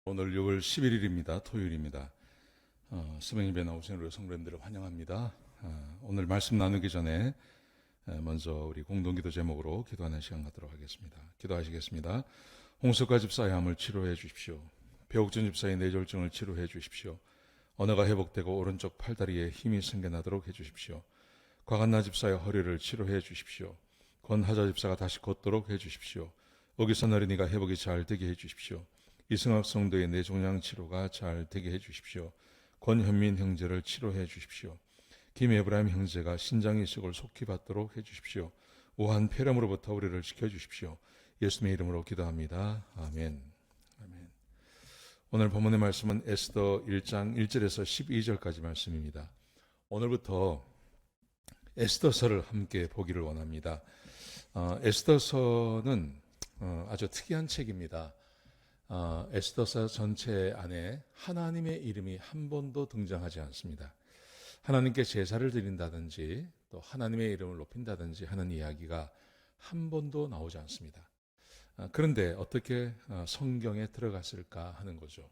오늘 6월 11일입니다. 토요일입니다. 스승님의 나오신 우리 성도님들을 환영합니다. 오늘 말씀 나누기 전에 먼저 우리 공동기도 제목으로 기도하는 시간 갖도록 하겠습니다. 기도하시겠습니다. 홍석가 집사의 암을 치료해 주십시오. 배옥준 집사의 뇌졸중을 치료해 주십시오. 언어가 회복되고 오른쪽 팔다리에 힘이 생겨나도록 해주십시오. 곽한나 집사의 허리를 치료해 주십시오. 권하자 집사가 다시 걷도록 해주십시오. 오기선 어린이가 회복이 잘 되게 해주십시오. 이승학 성도의 뇌종양 치료가 잘 되게 해주십시오. 권현민 형제를 치료해 주십시오. 김에브라임 형제가 신장 이식을 속히 받도록 해주십시오. 우한 폐렴으로부터 우리를 지켜주십시오. 예수님의 이름으로 기도합니다. 아멘. 아멘. 오늘 본문의 말씀은 에스더 1장 1절에서 12절까지 말씀입니다. 오늘부터 에스더서를 함께 보기를 원합니다. 에스더서는 아주 특이한 책입니다. 에스더서 전체 안에 하나님의 이름이 한 번도 등장하지 않습니다. 하나님께 제사를 드린다든지 또 하나님의 이름을 높인다든지 하는 이야기가 한 번도 나오지 않습니다. 그런데 어떻게 성경에 들어갔을까 하는 거죠.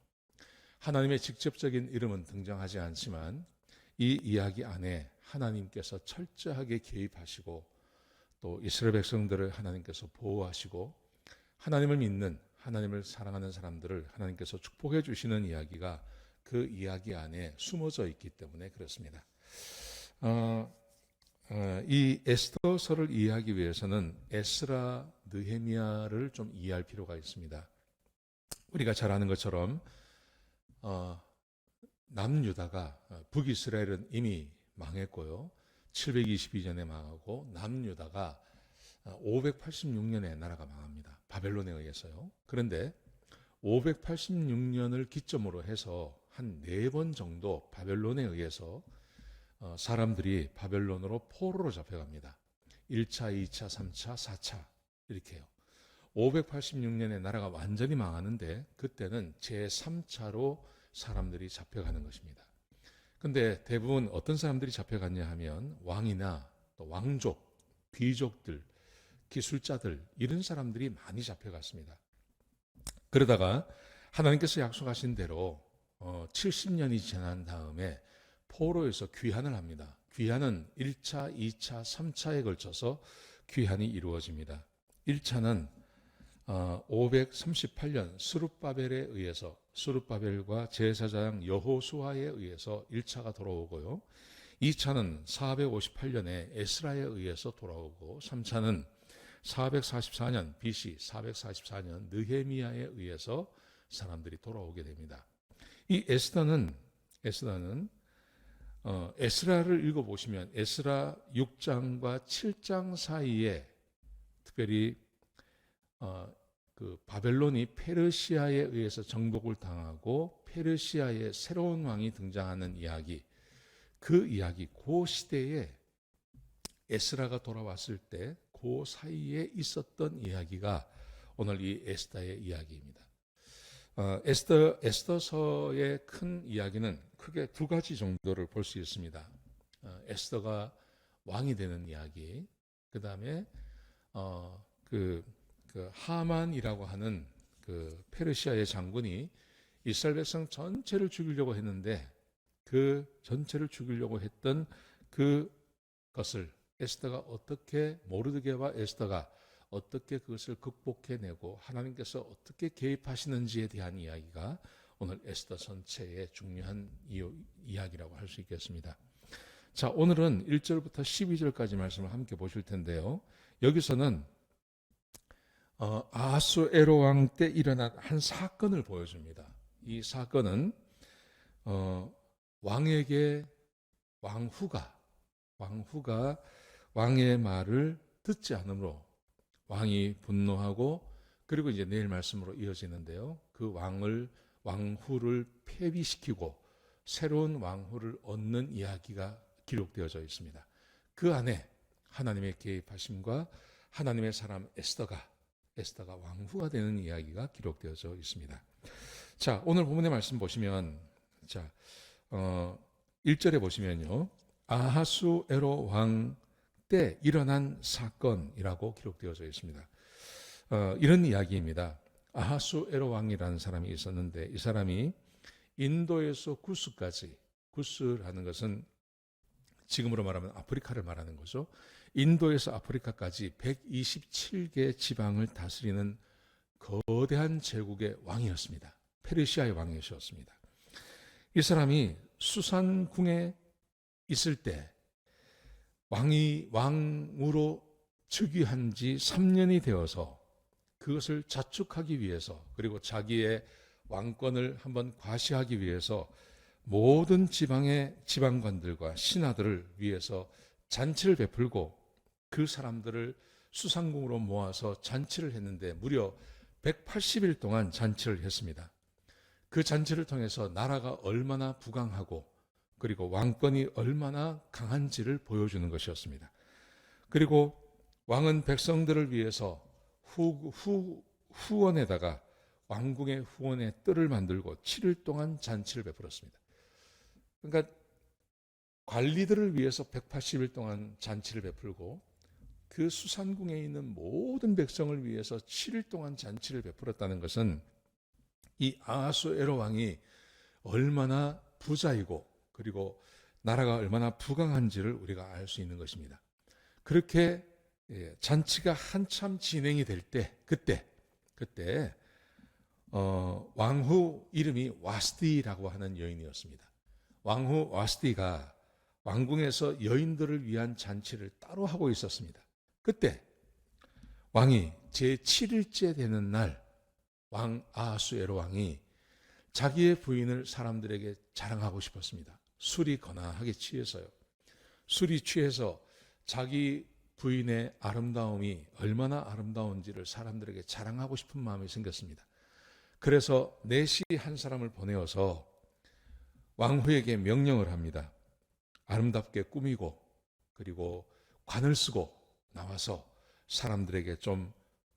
하나님의 직접적인 이름은 등장하지 않지만 이 이야기 안에 하나님께서 철저하게 개입하시고 또 이스라엘 백성들을 하나님께서 보호하시고 하나님을 믿는 하나님을 사랑하는 사람들을 하나님께서 축복해 주시는 이야기가 그 이야기 안에 숨어져 있기 때문에 그렇습니다. 이 에스더서를 이해하기 위해서는 에스라, 느헤미야를 좀 이해할 필요가 있습니다. 우리가 잘 아는 것처럼 남유다가 북이스라엘은 이미 망했고요. 722년에 망하고 남유다가 586년에 나라가 망합니다. 바벨론에 의해서요. 그런데 586년을 기점으로 해서 한 4번 정도 바벨론에 의해서 사람들이 바벨론으로 포로로 잡혀갑니다. 1차, 2차, 3차, 4차 이렇게요. 586년에 나라가 완전히 망하는데 그때는 제3차로 사람들이 잡혀가는 것입니다. 근데 대부분 어떤 사람들이 잡혀갔냐 하면 왕이나 또 왕족, 귀족들, 기술자들 이런 사람들이 많이 잡혀갔습니다. 그러다가 하나님께서 약속하신 대로 70년이 지난 다음에 포로에서 귀환을 합니다. 귀환은 1차, 2차, 3차에 걸쳐서 귀환이 이루어집니다. 1차는 538년 스룹바벨에 의해서 스룹바벨과 제사장 여호수아에 의해서 1차가 돌아오고요. 2차는 458년에 에스라에 의해서 돌아오고 3차는 444년 BC 444년 느헤미야에 의해서 사람들이 돌아오게 됩니다. 이 에스더는 에스라를 읽어보시면 에스라 6장과 7장 사이에 특별히 그 바벨론이 페르시아에 의해서 정복을 당하고 페르시아의 새로운 왕이 등장하는 이야기, 그 이야기, 그 시대에 에스라가 돌아왔을 때 그 사이에 있었던 이야기가 오늘 이 에스더의 이야기입니다. 에스더서의 큰 이야기는 크게 두 가지 정도를 볼 수 있습니다. 에스더가 왕이 되는 이야기, 그 다음에 그 하만이라고 하는 그 페르시아의 장군이 이스라엘 백성 전체를 죽이려고 했는데 그 전체를 죽이려고 했던 그것을 에스더가 어떻게 모르드게와 에스더가 어떻게 그것을 극복해내고 하나님께서 어떻게 개입하시는지에 대한 이야기가 오늘 에스더 전체의 중요한 이야기라고 할 수 있겠습니다. 자, 오늘은 1절부터 12절까지 말씀을 함께 보실 텐데요. 여기서는 아하수에로 왕 때 일어난 한 사건을 보여줍니다. 이 사건은 왕에게 왕후가 왕의 말을 듣지 않으므로 왕이 분노하고 그리고 이제 내일 말씀으로 이어지는데요. 그 왕후를 폐위시키고 새로운 왕후를 얻는 이야기가 기록되어져 있습니다. 그 안에 하나님의 개입하심과 하나님의 사람 에스더가 왕후가 되는 이야기가 기록되어져 있습니다. 자, 오늘 본문의 말씀 보시면 1절에 보시면요. 아하수에로 왕 때 일어난 사건이라고 기록되어져 있습니다. 이런 이야기입니다. 아하수에로 왕이라는 사람이 있었는데 이 사람이 인도에서 구스까지, 구스라는 것은 지금으로 말하면 아프리카를 말하는 거죠. 인도에서 아프리카까지 127개 지방을 다스리는 거대한 제국의 왕이었습니다. 페르시아의 왕이셨습니다. 이 사람이 수산궁에 있을 때 왕으로 즉위한 지 3년이 되어서 그것을 자축하기 위해서, 그리고 자기의 왕권을 한번 과시하기 위해서 모든 지방의 지방관들과 신하들을 위해서 잔치를 베풀고 그 사람들을 수상궁으로 모아서 잔치를 했는데 무려 180일 동안 잔치를 했습니다. 그 잔치를 통해서 나라가 얼마나 부강하고 그리고 왕권이 얼마나 강한지를 보여주는 것이었습니다. 그리고 왕은 백성들을 위해서 후원에다가 왕궁의 후원에 뜰을 만들고 7일 동안 잔치를 베풀었습니다. 그러니까 관리들을 위해서 180일 동안 잔치를 베풀고 그 수산궁에 있는 모든 백성을 위해서 7일 동안 잔치를 베풀었다는 것은 이 아하수에로 왕이 얼마나 부자이고 그리고 나라가 얼마나 부강한지를 우리가 알 수 있는 것입니다. 그렇게 잔치가 한참 진행이 될 때 그때 왕후 이름이 와스디라고 하는 여인이었습니다. 왕후 와스디가 왕궁에서 여인들을 위한 잔치를 따로 하고 있었습니다. 그때 왕이 제7일째 되는 날 왕 아하수에로 왕이 자기의 부인을 사람들에게 자랑하고 싶었습니다. 술이 거나하게 취해서요. 술이 취해서 자기 부인의 아름다움이 얼마나 아름다운지를 사람들에게 자랑하고 싶은 마음이 생겼습니다. 그래서 내시 한 사람을 보내어서 왕후에게 명령을 합니다. 아름답게 꾸미고 그리고 관을 쓰고 나와서 사람들에게 좀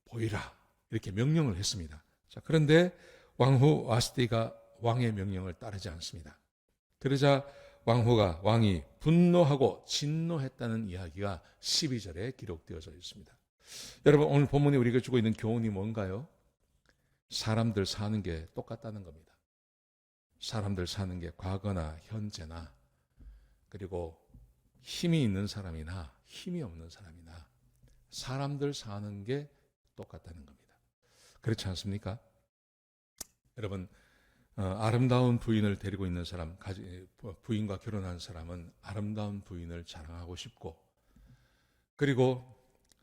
보이라, 이렇게 명령을 했습니다. 자, 그런데 왕후 와스디가 왕의 명령을 따르지 않습니다. 그러자 왕이 분노하고 진노했다는 이야기가 12절에 기록되어져 있습니다. 여러분, 오늘 본문이 우리가 주고 있는 교훈이 뭔가요? 사람들 사는 게 똑같다는 겁니다. 사람들 사는 게 과거나 현재나 그리고 힘이 있는 사람이나 힘이 없는 사람이나 사람들 사는 게 똑같다는 겁니다. 그렇지 않습니까? 여러분, 아름다운 부인을 데리고 있는 사람, 부인과 결혼한 사람은 아름다운 부인을 자랑하고 싶고, 그리고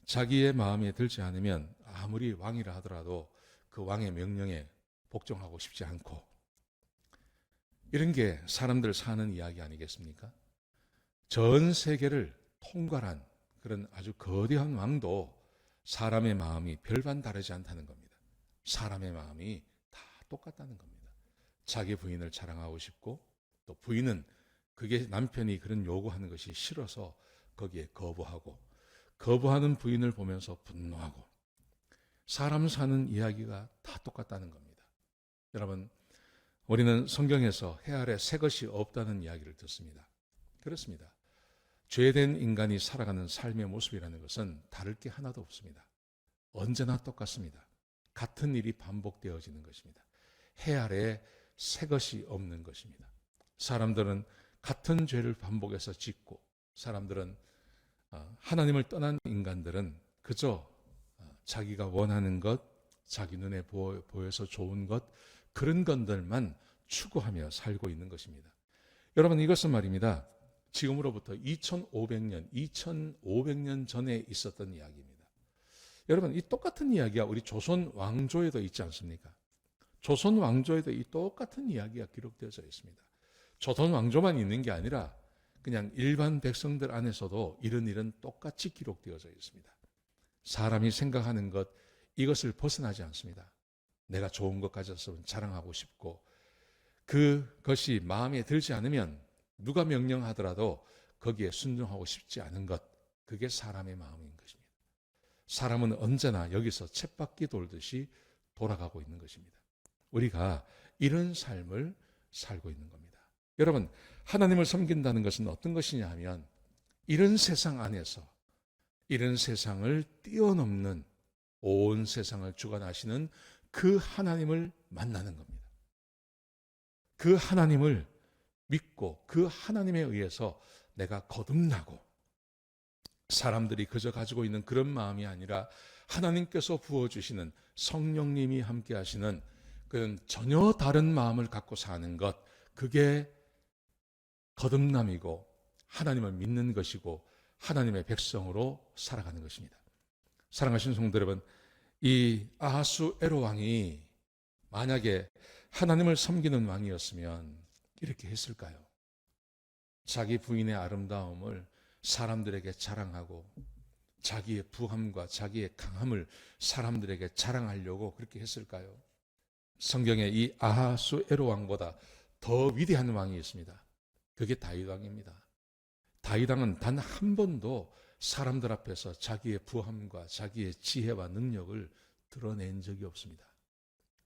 자기의 마음에 들지 않으면 아무리 왕이라 하더라도 그 왕의 명령에 복종하고 싶지 않고, 이런 게 사람들 사는 이야기 아니겠습니까? 전 세계를 통괄한 그런 아주 거대한 왕도 사람의 마음이 별반 다르지 않다는 겁니다. 사람의 마음이 다 똑같다는 겁니다. 자기 부인을 자랑하고 싶고 또 부인은 그게 남편이 그런 요구하는 것이 싫어서 거기에 거부하고, 거부하는 부인을 보면서 분노하고, 사람 사는 이야기가 다 똑같다는 겁니다. 여러분, 우리는 성경에서 해 아래 새 것이 없다는 이야기를 듣습니다. 그렇습니다. 죄된 인간이 살아가는 삶의 모습이라는 것은 다를 게 하나도 없습니다. 언제나 똑같습니다. 같은 일이 반복되어지는 것입니다. 해 아래에 새 것이 없는 것입니다. 사람들은 같은 죄를 반복해서 짓고, 사람들은 하나님을 떠난 인간들은 그저 자기가 원하는 것, 자기 눈에 보여서 좋은 것, 그런 것들만 추구하며 살고 있는 것입니다. 여러분, 이것은 말입니다, 지금으로부터 2500년 전에 있었던 이야기입니다. 여러분, 이 똑같은 이야기가 우리 조선 왕조에도 있지 않습니까? 조선 왕조에도 이 똑같은 이야기가 기록되어져 있습니다. 조선 왕조만 있는 게 아니라 그냥 일반 백성들 안에서도 이런 일은 똑같이 기록되어져 있습니다. 사람이 생각하는 것, 이것을 벗어나지 않습니다. 내가 좋은 것 가졌으면 자랑하고 싶고, 그것이 마음에 들지 않으면 누가 명령하더라도 거기에 순종하고 싶지 않은 것, 그게 사람의 마음인 것입니다. 사람은 언제나 여기서 쳇바퀴 돌듯이 돌아가고 있는 것입니다. 우리가 이런 삶을 살고 있는 겁니다. 여러분, 하나님을 섬긴다는 것은 어떤 것이냐 하면 이런 세상 안에서 이런 세상을 뛰어넘는, 온 세상을 주관하시는 그 하나님을 만나는 겁니다. 그 하나님을 믿고 그 하나님에 의해서 내가 거듭나고, 사람들이 그저 가지고 있는 그런 마음이 아니라 하나님께서 부어주시는 성령님이 함께 하시는 그런 전혀 다른 마음을 갖고 사는 것, 그게 거듭남이고 하나님을 믿는 것이고 하나님의 백성으로 살아가는 것입니다. 사랑하시는 성도 여러분, 이 아하수에로 왕이 만약에 하나님을 섬기는 왕이었으면 이렇게 했을까요? 자기 부인의 아름다움을 사람들에게 자랑하고 자기의 부함과 자기의 강함을 사람들에게 자랑하려고 그렇게 했을까요? 성경에 이 아하수에로 왕보다 더 위대한 왕이 있습니다. 그게 다윗 왕입니다. 다윗 왕은 단 한 번도 사람들 앞에서 자기의 부함과 자기의 지혜와 능력을 드러낸 적이 없습니다.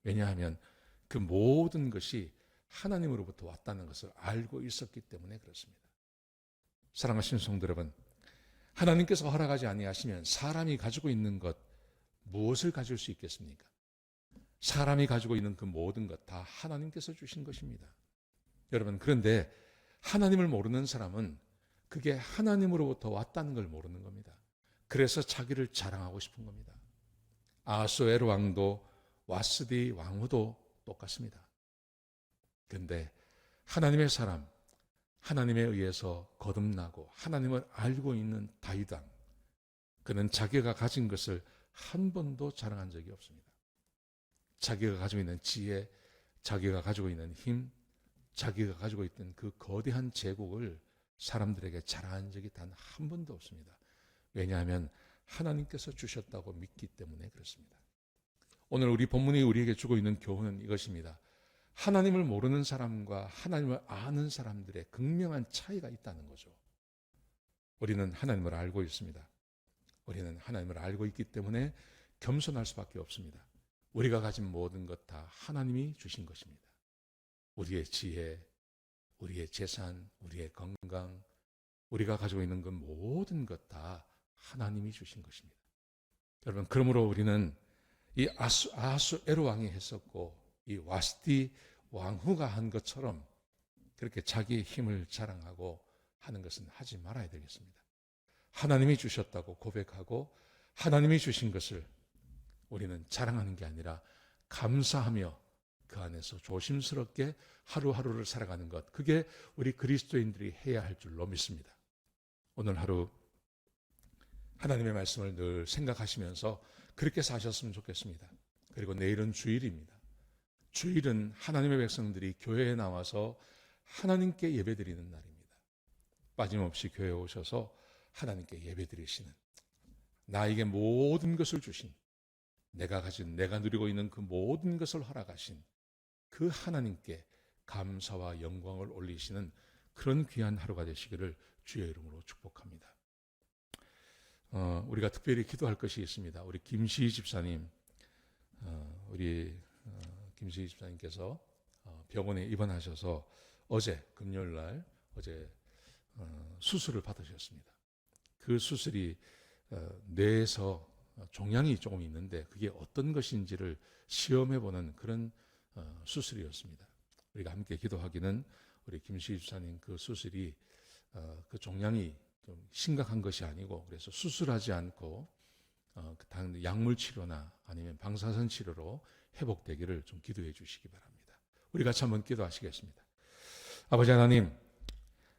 왜냐하면 그 모든 것이 하나님으로부터 왔다는 것을 알고 있었기 때문에 그렇습니다. 사랑하시는 성도 여러분, 하나님께서 허락하지 아니하시면 사람이 가지고 있는 것 무엇을 가질 수 있겠습니까? 사람이 가지고 있는 그 모든 것 다 하나님께서 주신 것입니다. 여러분, 그런데 하나님을 모르는 사람은 그게 하나님으로부터 왔다는 걸 모르는 겁니다. 그래서 자기를 자랑하고 싶은 겁니다. 아하수에로 왕도 와스디 왕후도 똑같습니다. 그런데 하나님의 사람, 하나님에 의해서 거듭나고 하나님을 알고 있는 다윗 왕, 그는 자기가 가진 것을 한 번도 자랑한 적이 없습니다. 자기가 가지고 있는 지혜, 자기가 가지고 있는 힘, 자기가 가지고 있던 그 거대한 제국을 사람들에게 자랑한 적이 단 한 번도 없습니다. 왜냐하면 하나님께서 주셨다고 믿기 때문에 그렇습니다. 오늘 우리 본문이 우리에게 주고 있는 교훈은 이것입니다. 하나님을 모르는 사람과 하나님을 아는 사람들의 극명한 차이가 있다는 거죠. 우리는 하나님을 알고 있습니다. 우리는 하나님을 알고 있기 때문에 겸손할 수밖에 없습니다. 우리가 가진 모든 것 다 하나님이 주신 것입니다. 우리의 지혜, 우리의 재산, 우리의 건강, 우리가 가지고 있는 그 모든 것 다 하나님이 주신 것입니다. 여러분, 그러므로 우리는 이 아하수에로 왕이 했었고 이 와스디 왕후가 한 것처럼 그렇게 자기의 힘을 자랑하고 하는 것은 하지 말아야 되겠습니다. 하나님이 주셨다고 고백하고 하나님이 주신 것을 우리는 자랑하는 게 아니라 감사하며 그 안에서 조심스럽게 하루하루를 살아가는 것, 그게 우리 그리스도인들이 해야 할 줄로 믿습니다. 오늘 하루 하나님의 말씀을 늘 생각하시면서 그렇게 사셨으면 좋겠습니다. 그리고 내일은 주일입니다. 주일은 하나님의 백성들이 교회에 나와서 하나님께 예배드리는 날입니다. 빠짐없이 교회에 오셔서 하나님께 예배드리시는, 나에게 모든 것을 주신, 내가 누리고 있는 그 모든 것을 허락하신 그 하나님께 감사와 영광을 올리시는 그런 귀한 하루가 되시기를 주의 이름으로 축복합니다. 우리가 특별히 기도할 것이 있습니다. 우리 김시희 집사님, 김시희 집사님께서 병원에 입원하셔서 어제 금요일 날 수술을 받으셨습니다. 그 수술이 뇌에서 종양이 조금 있는데 그게 어떤 것인지를 시험해보는 그런 수술이었습니다. 우리가 함께 기도하기는 우리 김시희 집사님 그 수술이 그 종양이 좀 심각한 것이 아니고, 그래서 수술하지 않고 약물 치료나 아니면 방사선 치료로 회복되기를 좀 기도해 주시기 바랍니다. 우리 같이 한번 기도하시겠습니다. 아버지 하나님,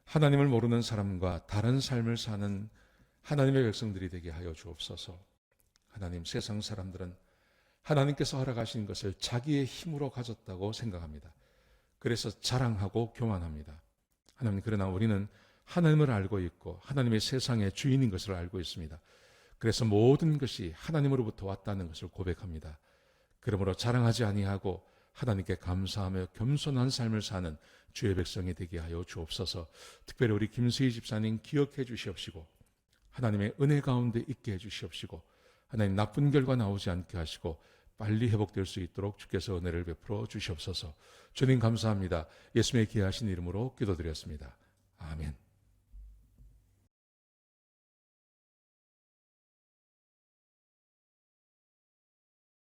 하나님을 모르는 사람과 다른 삶을 사는 하나님의 백성들이 되게 하여 주옵소서. 하나님, 세상 사람들은 하나님께서 허락하신 것을 자기의 힘으로 가졌다고 생각합니다. 그래서 자랑하고 교만합니다. 하나님, 그러나 우리는 하나님을 알고 있고 하나님의 세상의 주인인 것을 알고 있습니다. 그래서 모든 것이 하나님으로부터 왔다는 것을 고백합니다. 그러므로 자랑하지 아니하고 하나님께 감사하며 겸손한 삶을 사는 주의 백성이 되게 하여 주옵소서. 특별히 우리 김수희 집사님 기억해 주시옵시고 하나님의 은혜 가운데 있게 해 주시옵시고 하나님 나쁜 결과 나오지 않게 하시고 빨리 회복될 수 있도록 주께서 은혜를 베풀어 주시옵소서. 주님 감사합니다. 예수님의 귀하신 이름으로 기도드렸습니다. 아멘.